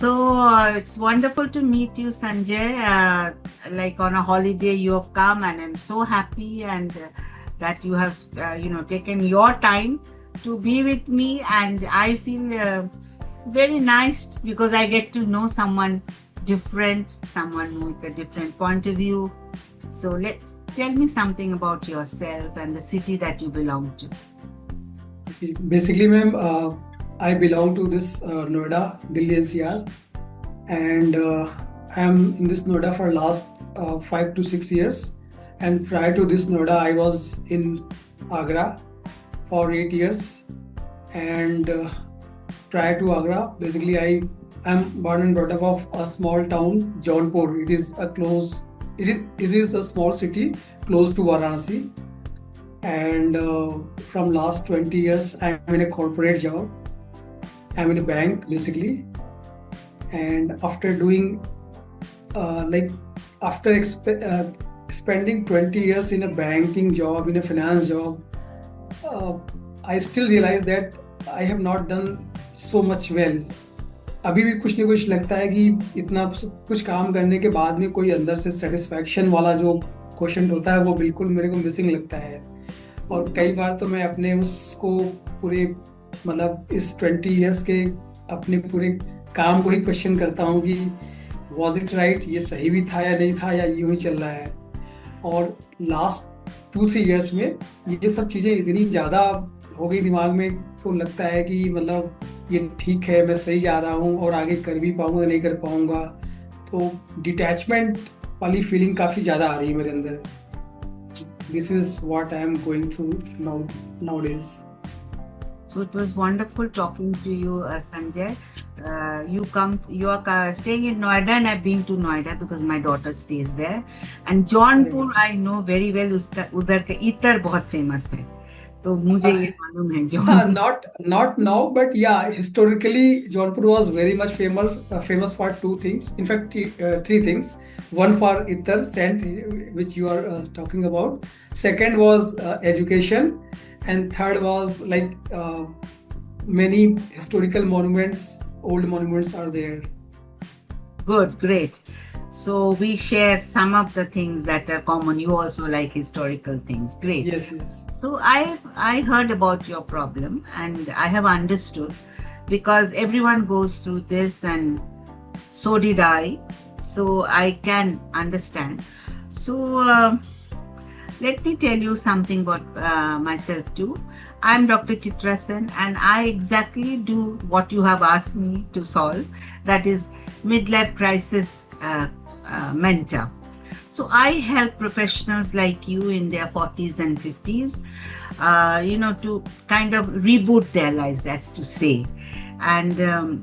It's wonderful to meet you, Sanjay. Like on a holiday, you have come, and I'm so happy and that you have, taken your time to be with me. And I feel very nice because I get to know someone different, someone with a different point of view. So let's tell me something about yourself and the city that you belong to. Basically, ma'am, I belong to this Noida, Delhi NCR, and I'm in this Noida for last 5 to 6 years. And prior to this Noida, I was in Agra for 8 years. And prior to Agra, basically, I am born and brought up of a small town, Jaunpur. It is a small city close to Varanasi. And from last 20 years, I'm in a corporate job. I'm in a bank basically. And after doing like after spending 20 years in a banking job, in a finance job, uh, I still realize that I have not done so much well. अभी भी कुछ ना कुछ लगता है कि इतना कुछ काम करने के बाद में कोई अंदर से सेटिस्फैक्शन वाला जो क्वेश्चन होता है वो बिल्कुल मेरे को मिसिंग लगता है। और कई बार तो मैं अपने उसको पूरे मतलब इस 20 इयर्स के अपने पूरे काम को ही क्वेश्चन करता हूँ कि वॉज इट राइट, ये सही भी था या नहीं था, या यूं ही चल रहा है। और लास्ट 2-3 इयर्स में ये सब चीज़ें इतनी ज़्यादा हो गई दिमाग में, तो लगता है कि मतलब ये ठीक है, मैं सही जा रहा हूँ और आगे कर भी पाऊँगा नहीं कर पाऊँगा। तो डिटैचमेंट वाली फीलिंग काफ़ी ज़्यादा आ रही है मेरे अंदर। This is what I am going through nowadays. So it was wonderful talking to you, Sanjay. You are staying in Noida, and I've been to Noida because my daughter stays there. And Jaunpur, I know very well. उसका उधर का इतर बहुत famous है. तो मुझे ये मालूम है Jaunpur. Not now, but yeah, historically Jaunpur was very much famous for two things. In fact, three things. One for Ittar scent, which you are talking about. Second was education, and third was like many historical monuments, old monuments are there. Good, great. So we share some of the things that are common. You also like historical things. Great. Yes. So I heard about your problem and I have understood because everyone goes through this and so did I. So I can understand. So let me tell you something about myself too. I'm Dr. Chitra Sen and I exactly do what you have asked me to solve. That is midlife crisis mentor. So I help professionals like you in their 40s and 50s, to kind of reboot their lives, as to say. And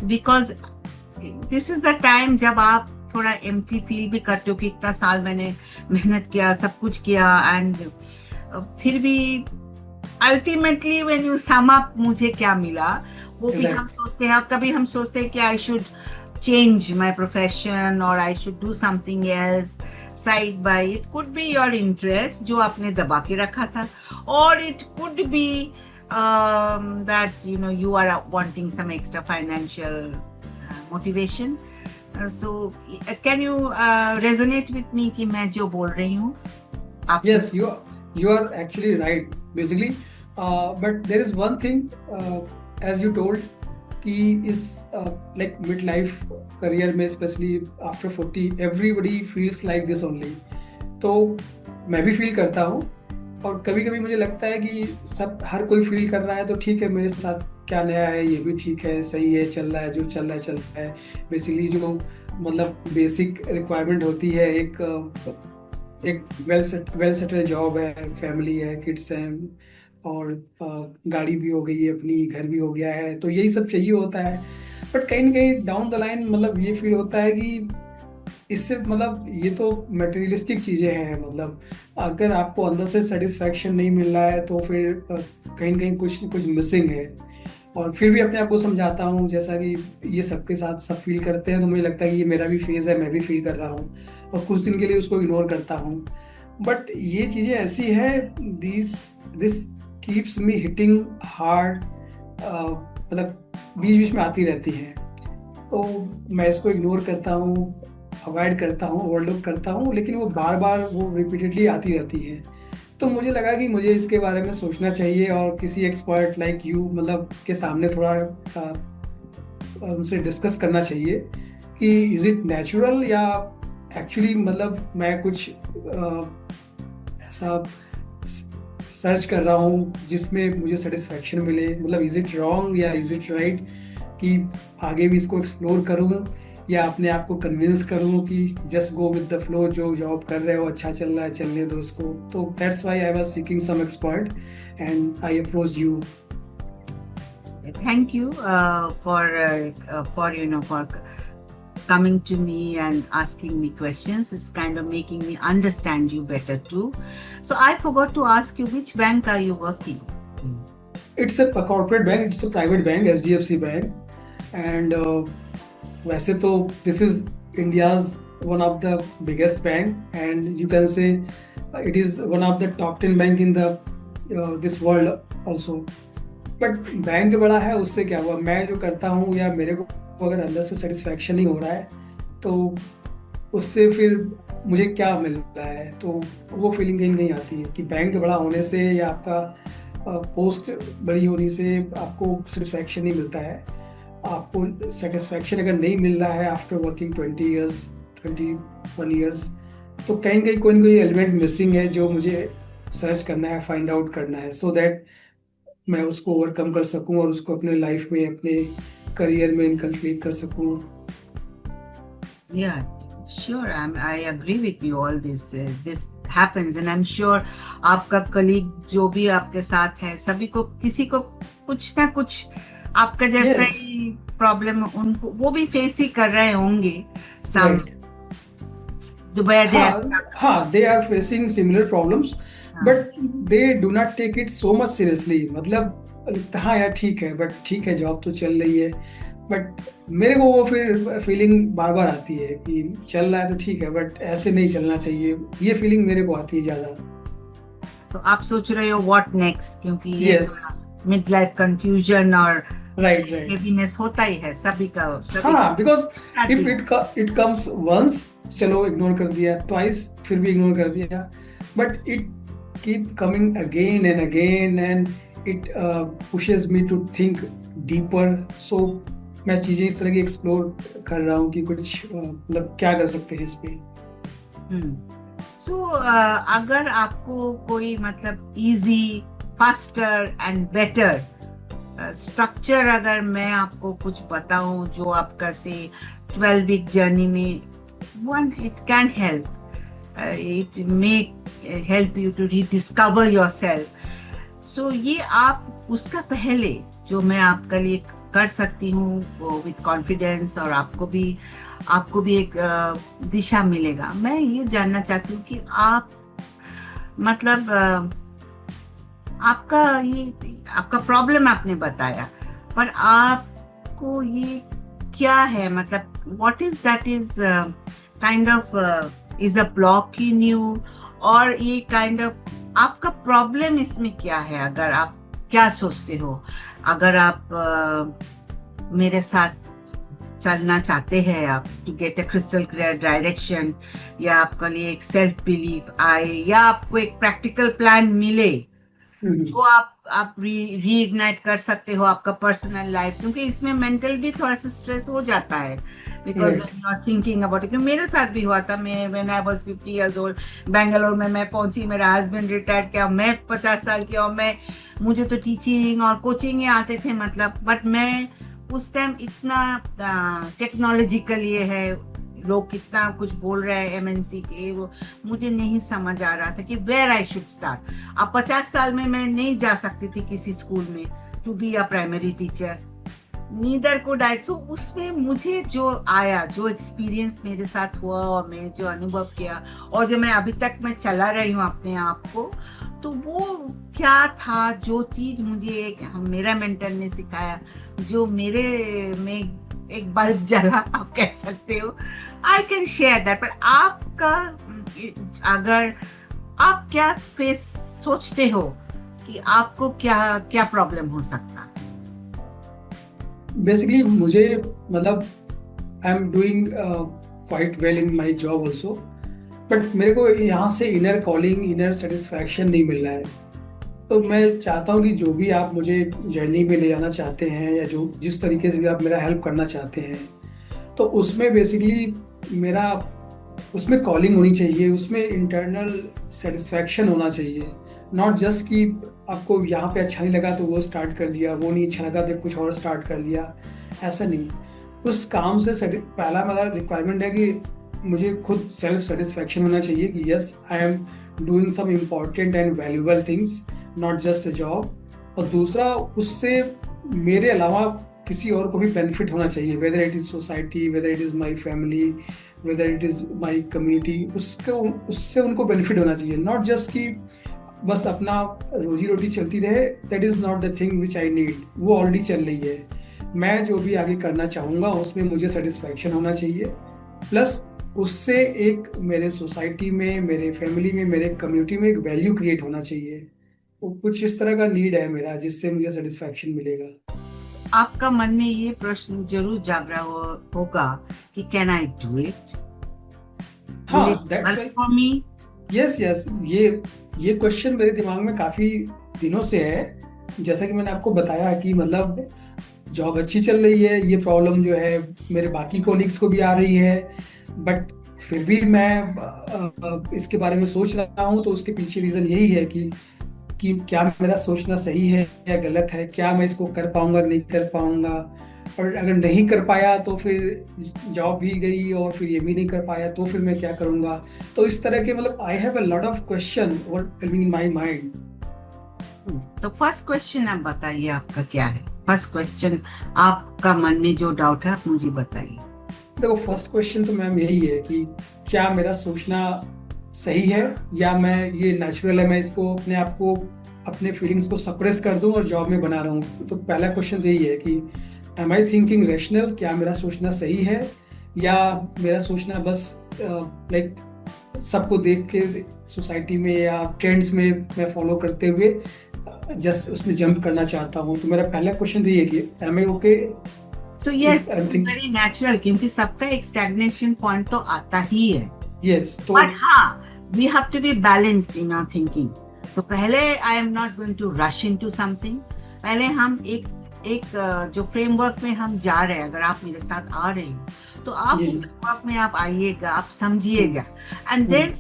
because this is the time जब आप थोड़ा empty feel भी करते हो कि इतना साल मैंने मेहनत किया, सब कुछ किया, एंड फिर भी ultimately when you sum up मुझे क्या मिला, वो भी हम सोचते हैं। कभी हम सोचते हैं कि I should change my profession or I should do something else side by. It could be your interest जो आपने दबा के रखा था, or it could be that you are wanting some extra financial motivation. So can you resonate with me कि मैं जो बोल रही हूँ? Yes, you are actually right basically, but there is one thing, as you told कि इस like mid life career में specially after 40 everybody feels like this only. तो मैं भी फील करता हूँ और कभी कभी मुझे लगता है कि हर कोई फील कर रहा है तो ठीक है, मेरे साथ क्या नया है, ये भी ठीक है, सही है, चल रहा है, जो चल रहा है। बेसिकली जो मतलब बेसिक रिक्वायरमेंट होती है, एक वेल सेटल जॉब है, फैमिली है, किड्स हैं, और गाड़ी भी हो गई है अपनी, घर भी हो गया है, तो यही सब चाहिए होता है। बट कहीं ना कहीं डाउन द लाइन मतलब ये फील होता है कि इससे मतलब ये तो मटेरियलिस्टिक चीज़ें हैं, मतलब अगर आपको अंदर से सेटिस्फैक्शन नहीं मिल रहा है तो फिर कहीं ना कहीं कुछ न कुछ मिसिंग है। और फिर भी अपने आप को समझाता हूँ, जैसा कि ये सबके साथ सब फील करते हैं, तो मुझे लगता है कि ये मेरा भी फेज़ है, मैं भी फील कर रहा हूँ, और कुछ दिन के लिए उसको इग्नोर करता हूँ। बट ये चीज़ें ऐसी है, this keeps me hitting hard, मतलब बीच बीच में आती रहती हैं। तो मैं इसको इग्नोर करता हूँ, अवॉइड करता हूँ, ओवरलुक करता हूँ, लेकिन वो बार बार वो रिपीटेडली आती रहती है। तो मुझे लगा कि मुझे इसके बारे में सोचना चाहिए और किसी एक्सपर्ट लाइक यू मतलब के सामने थोड़ा उनसे डिस्कस करना चाहिए कि इज़ इट नेचुरल या एक्चुअली मतलब मैं कुछ ऐसा सर्च कर रहा हूँ जिसमें मुझे सेटिस्फेक्शन मिले, मतलब इज़ इट रॉन्ग या इज़ इट राइट, कि आगे भी इसको एक्सप्लोर करूँ या अपने आप को कन्विंस करूँ कि just go with the flow, जो जॉब कर रहे हो अच्छा चल रहा है चलने दो उसको। तो that's why I was seeking some expert and I approached you. Thank you for for coming to me and asking me questions. It's kind of making me understand you better too. So I forgot to ask you, which bank are you working in? It's a corporate bank, it's a private bank, HDFC bank. And वैसे तो this is India's one of the biggest bank and you can say it is one of the top 10 bank in the this world also. But bank बड़ा है, उससे क्या हुआ, मैं जो करता हूँ या मेरे को अगर अंदर से सेटिस्फैक्शन नहीं हो रहा है तो उससे फिर मुझे क्या मिल रहा है, तो वो फीलिंग कहीं नहीं आती है कि बैंक बड़ा होने से या आपका पोस्ट बड़ी होने से आपको सेटिस्फैक्शन नहीं मिलता है। आपको सेटिस्फैक्शन अगर नहीं मिल रहा है आफ्टर वर्किंग 21 ईयर्स, तो कहीं कहीं कोई ना कोई एलिमेंट मिसिंग है जो मुझे सर्च करना है, फाइंड आउट करना है, सो दैट मैं उसको ओवरकम कर सकूं और उसको अपने लाइफ में, अपने करियर में इनकलकेट कर सकूं। Yeah, sure. I agree with you. All this happens, and I'm sure आपका कलीग जो भी आपके साथ है, सभी को किसी को कुछ ना कुछ आपका जैसा Yes. ही प्रॉब्लम उनको वो भी फेस ही कर रहे होंगे। Some Right. where they are हाँ, they are facing similar problems, but they do not take it so much seriously। मतलब हाँ यार ठीक है, बट ठीक है जॉब तो चल रही है, बट मेरे को वो फिर फीलिंग बार बार आती है कि चल रहा है तो ठीक है बट ऐसे नहीं चलना चाहिए, ये फीलिंग मेरे को आती है ज़्यादा। तो आप सोच रहे हो व्हाट नेक्स्ट, क्योंकि ये Yes. मिड लाइफ कंफ्यूजन और राइट हेवीनेस होता ही है सभी का हाँ, बिकॉज इफ साथ इट कम्स वंस, चलो इग्नोर कर दिया, ट्वाइस फिर भी इग्नोर कर दिया, but it keep coming again and it pushes me to think deeper. So मैं चीज़ें इस तरह की एक्सप्लोर कर रहा हूँ कि कुछ मतलब क्या कर सकते हैं इस पे। सो अगर आपको कोई मतलब easy, faster and better structure अगर मैं आपको कुछ बताऊं जो आपका से 12 वीक जर्नी में one it can help, it may help you to rediscover yourself. So ये आप उसका पहले जो मैं आपके लिए कर सकती हूँ वो विद कॉन्फिडेंस और आपको भी एक दिशा मिलेगा। मैं ये जानना चाहती हूँ कि आप मतलब आपका प्रॉब्लम आपने बताया, पर आपको ये क्या है, मतलब what is that is kind of is a block in you, और ये काइंड ऑफ आपका प्रॉब्लम इसमें क्या है? अगर आप क्या सोचते हो, अगर आप मेरे साथ चलना चाहते हैं आप to get a crystal clear direction, या आपके लिए एक सेल्फ बिलीफ आए, या आपको एक प्रैक्टिकल प्लान मिले जो आप रीइग्नाइट कर सकते हो आपका पर्सनल लाइफ, क्योंकि इसमें मेंटल भी थोड़ा सा स्ट्रेस हो जाता है because when you are thinking about it. क्योंकि मेरे साथ भी हुआ था, मैं when I was 50 years old, Bangalore में मैं पहुंची, मेरा हस्बैंड रिटायर्ड किया, मैं 50 साल की, और मुझे तो टीचिंग और कोचिंग ही आते थे मतलब, बट मैं उस टाइम इतना टेक्नोलॉजिकल ये है, लोग कितना कुछ बोल रहे हैं MNC के, वो मुझे नहीं समझ आ रहा था कि वेयर आई शुड स्टार्ट। अब 50 साल में मैं नहीं जा सकती थी किसी स्कूल में to be a primary teacher, neither को डाइट। सो उसमें मुझे जो आया, जो एक्सपीरियंस मेरे साथ हुआ और मैं जो अनुभव किया और जो मैं अभी तक मैं चला रही हूँ अपने आप को, तो वो क्या था जो चीज मुझे मेरा मेंटर ने सिखाया, जो मेरे में एक बल्ब जला आप कह सकते हो, आई कैन शेयर दैट। पर आपका अगर आप क्या फेस सोचते हो कि आपको क्या प्रॉब्लम हो सकता? बेसिकली मुझे मतलब आई am doing quite well in my job also, but मेरे को यहाँ से इनर कॉलिंग, इनर सेटिस्फैक्शन नहीं मिल रहा है। तो मैं चाहता हूँ कि जो भी आप मुझे जर्नी में ले जाना चाहते हैं, या जो जिस तरीके से भी आप मेरा हेल्प करना चाहते हैं, तो उसमें बेसिकली मेरा, उसमें कॉलिंग होनी चाहिए, उसमें इंटरनल सेटिस्फैक्शन होना चाहिए। नॉट जस्ट कि आपको यहाँ पे अच्छा नहीं लगा तो वो स्टार्ट कर लिया, वो नहीं अच्छा लगा तो कुछ और स्टार्ट कर लिया, ऐसा नहीं। उस काम से पहला मेरा रिक्वायरमेंट है कि मुझे खुद सेल्फ सेटिस्फैक्शन होना चाहिए कि yes I am doing some important and valuable things, not just a job. और दूसरा, उससे मेरे अलावा किसी और को भी बेनिफिट होना चाहिए, whether it is society, whether it is my family, whether it is my community, उससे उनको बेनिफिट होना चाहिए। नॉट जस्ट कि बस अपना रोजी रोटी चलती रहे, that is not the thing which I need, वो ऑलरेडी चल रही है। मैं जो भी आगे करना चाहूँगा उसमें मुझे सेटिस्फैक्शन होना चाहिए, प्लस उससे एक मेरे सोसाइटी में, मेरे फैमिली में, मेरे कम्युनिटी में एक वैल्यू क्रिएट होना चाहिए। तो कुछ इस तरह का नीड है मेरा, जिससे मुझे सेटिस्फैक्शन मिलेगा। आपका मन में ये प्रश्न जरूर जाग रहा होगा कि can I do it, will हाँ, it that's work why, for me? Yes yes, ये क्वेश्चन मेरे दिमाग में काफ़ी दिनों से है। जैसा कि मैंने आपको बताया कि मतलब जॉब अच्छी चल रही है, ये प्रॉब्लम जो है मेरे बाकी कोलिग्स को भी आ रही है, बट फिर भी मैं इसके बारे में सोच रहा हूँ। तो उसके पीछे रीज़न यही है कि क्या मेरा सोचना सही है या गलत है, क्या मैं इसको कर पाऊंगा नहीं कर पाऊंगा, और अगर नहीं कर पाया तो फिर जॉब भी गई, और फिर ये भी नहीं कर पाया तो फिर मैं क्या करूंगा। तो इस तरह के मतलब I have a lot of question in my mind. तो फर्स्ट क्वेश्चन आप बताइए, आपका क्या है फर्स्ट क्वेश्चन? आपका मन में जो डाउट है आप मुझे बताइए। देखो, फर्स्ट क्वेश्चन तो मैम यही है कि क्या मेरा सोचना सही है, या मैं ये नेचुरल है, मैं इसको अपने आप को, अपने फीलिंग्स को सप्रेस कर दूं और जॉब में बना रहा हूँ। तो पहला क्वेश्चन तो यही है कि एम आई थिंकिंग रैशनल, क्या मेरा सोचना सही है, या मेरा सोचना बस लाइक सबको देख के सोसाइटी में या ट्रेंड्स में मैं फॉलो करते हुए जस्ट उसमें जंप करना चाहता हूँ। तो मेरा पहला क्वेश्चन तो ये है कि एम आई ओके तो if yes, I M it's thinking. Very natural, क्योंकि सबका एक स्टैग्नेशन पॉइंट तो आता ही है। यस, तो बट हाँ, we have to be balanced in our thinking. तो पहले I am not going to rush into something. पहले हम एक जो फ्रेमवर्क में हम जा रहे हैं, अगर आप मेरे साथ आ रहे हो तो आप जी वो जी। फ्रेमवर्क में आप आइएगा, आप समझिएगा, एंड हम्म, देन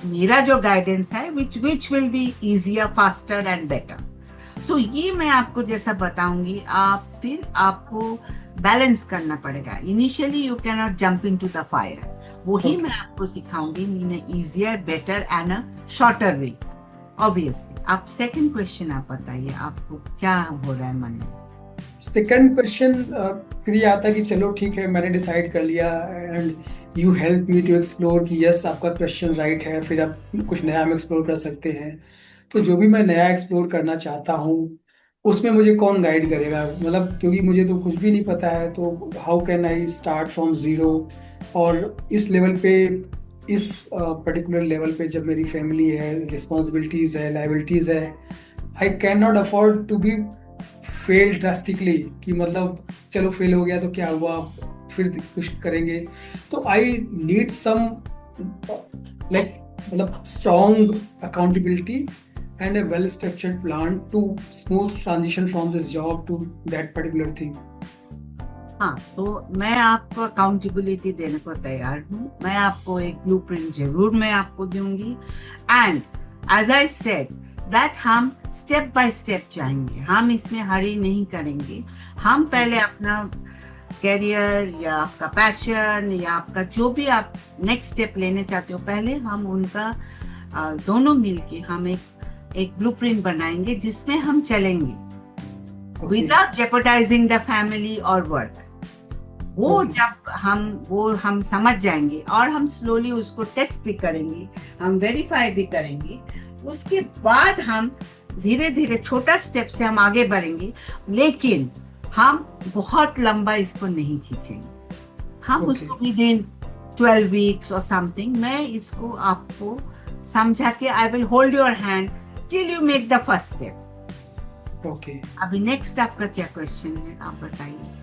मेरा जो गाइडेंस है which will be easier, faster and better. तो ये मैं आपको जैसा बताऊंगी, आप फिर आपको बैलेंस करना पड़ेगा। Initially you can not jump into the fire, वही ओके। मैं आपको सिखाऊंगी in easier, better and a shorter way. Obviously आप सेकंड क्वेश्चन आप बताइए, आपको क्या हो रहा है मन में? सेकंड क्वेश्चन फिर ये आता है कि चलो ठीक है, मैंने डिसाइड कर लिया, and you help me to explore कि यस आपका क्वेश्चन राइट है, फिर आप कुछ नया हम एक्सप्लोर कर सकते हैं। तो जो भी मैं नया एक्सप्लोर करना चाहता हूँ उसमें मुझे कौन गाइड करेगा, मतलब क्योंकि मुझे तो कुछ भी नहीं पता है, तो how can I start from zero. और इस लेवल पे, इस पर्टिकुलर लेवल पे जब मेरी फैमिली है, रिस्पॉन्सिबिलिटीज़ है, लाइबिलिटीज़ है, I can not afford to be fail drastically, कि मतलब चलो फेल हो गया तो क्या हुआ, फिर कुछ करेंगे। तो आई नीड सम लाइक मतलब strong accountability and a well structured plan to smooth transition from this job to that particular thing. हाँ, तो मैं आपको अकाउंटेबिलिटी देने को तैयार हूँ। मैं आपको एक ब्लूप्रिंट जरूर मैं आपको दूंगी, and as I said that हम स्टेप बाय स्टेप जाएंगे, हम इसमें हरी नहीं करेंगे। हम पहले अपना करियर या आपका पैशन या आपका जो भी आप नेक्स्ट स्टेप लेने चाहते हो, पहले हम उनका दोनों मिलके हम एक ब्लूप्रिंट बनाएंगे जिसमें हम चलेंगे Okay. विदाउट जेपरडाइजिंग द फैमिली और वर्क। वो Okay. जब हम समझ जाएंगे और हम स्लोली उसको टेस्ट भी करेंगे, हम वेरीफाई भी करेंगे, उसके बाद हम धीरे धीरे छोटा स्टेप से हम आगे बढ़ेंगे। लेकिन हम बहुत लंबा इसको नहीं खींचेंगे, हम Okay. उसको विदिन 12 वीक्स और समथिंग, मैं इसको आपको समझा के I will hold your hand till you make the first step. Okay. अभी नेक्स्ट आपका क्या क्वेश्चन है, आप बताइए।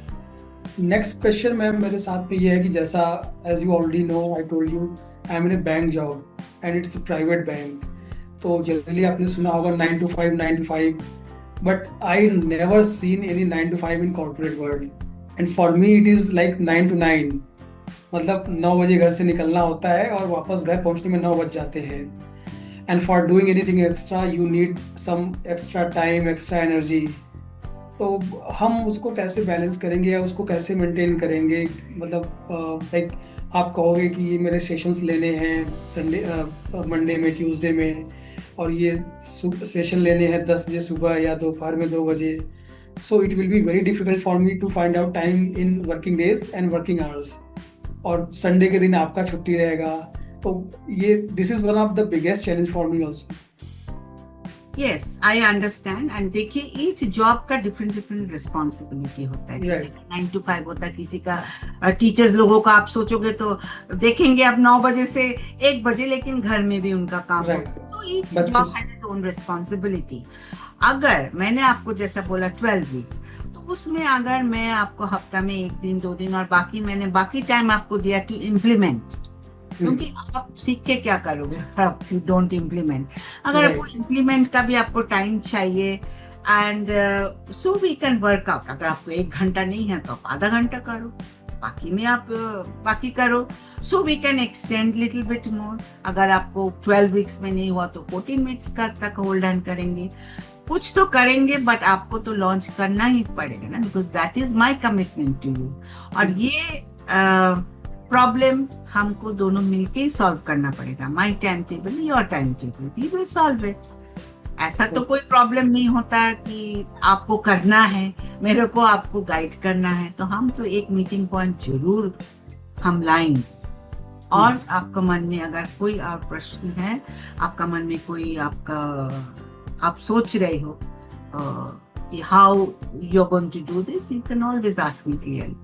नेक्स्ट क्वेश्चन मैम मेरे साथ में ये है कि जैसा as you already know I told you I am in a bank job and it's private bank. तो जनरली आपने सुना होगा 9 to 5 but I never seen any 9 to 5 in corporate world. And for me it is like 9 to 9. मतलब 9 बजे घर से निकलना होता है और वापस घर पहुंचने में 9 बज जाते हैं. And for doing anything extra you need some extra time, extra energy. तो हम उसको कैसे बैलेंस करेंगे या उसको कैसे मेंटेन करेंगे? मतलब लाइक आप कहोगे कि ये मेरे सेशंस लेने हैं संडे, मंडे में, ट्यूसडे में, और ये सेशन लेने हैं 10 बजे सुबह या दोपहर में 2 बजे. So it will be very difficult for me to find out time in working days and working hours. और संडे के दिन आपका छुट्टी रहेगा. तो ये this is one of the biggest challenge for me also. Yes, I understand. And देखिए, each job का डिफरेंट डिफरेंट रिस्पॉन्सिबिलिटी होता है. किसी का 9 to 5 होता है, किसी का टीचर्स लोगों का आप सोचोगे तो देखेंगे अब 9 बजे से 1 बजे, लेकिन घर में भी उनका काम होता है. So each job has its own responsibility. अगर मैंने आपको जैसा बोला 12 वीक्स, तो उसमें अगर मैं आपको हफ्ता में 1 दिन 2 दिन और बाकी टाइम आपको दिया टू इम्प्लीमेंट, क्योंकि आप सीख के क्या करोगे आप यू डोंट इम्प्लीमेंट. अगर आपको इम्प्लीमेंट का भी आपको टाइम चाहिए, and so we can work out. अगर आपको 1 घंटा नहीं है तो आप आधा घंटा करो, बाकी में आप बाकी करो. So we can extend little bit more. अगर आपको 12 वीक्स में नहीं हुआ तो 14 वीक्स का तक होल्ड ऑन करेंगे. कुछ तो करेंगे, बट आपको तो लॉन्च करना ही पड़ेगा ना, because that is my commitment to you. और ये प्रॉब्लम हमको दोनों मिलके ही सॉल्व करना पड़ेगा. My time table, your time table, we will solve it. ऐसा तो कोई प्रॉब्लम नहीं होता कि आपको करना है, मेरे को आपको गाइड करना है. तो हम तो एक मीटिंग पॉइंट जरूर हम लाएंगे. और आपका मन में अगर कोई और प्रश्न है, आपका मन में कोई आप सोच रहे हो कि how you are going to do this, you can always ask me clearly.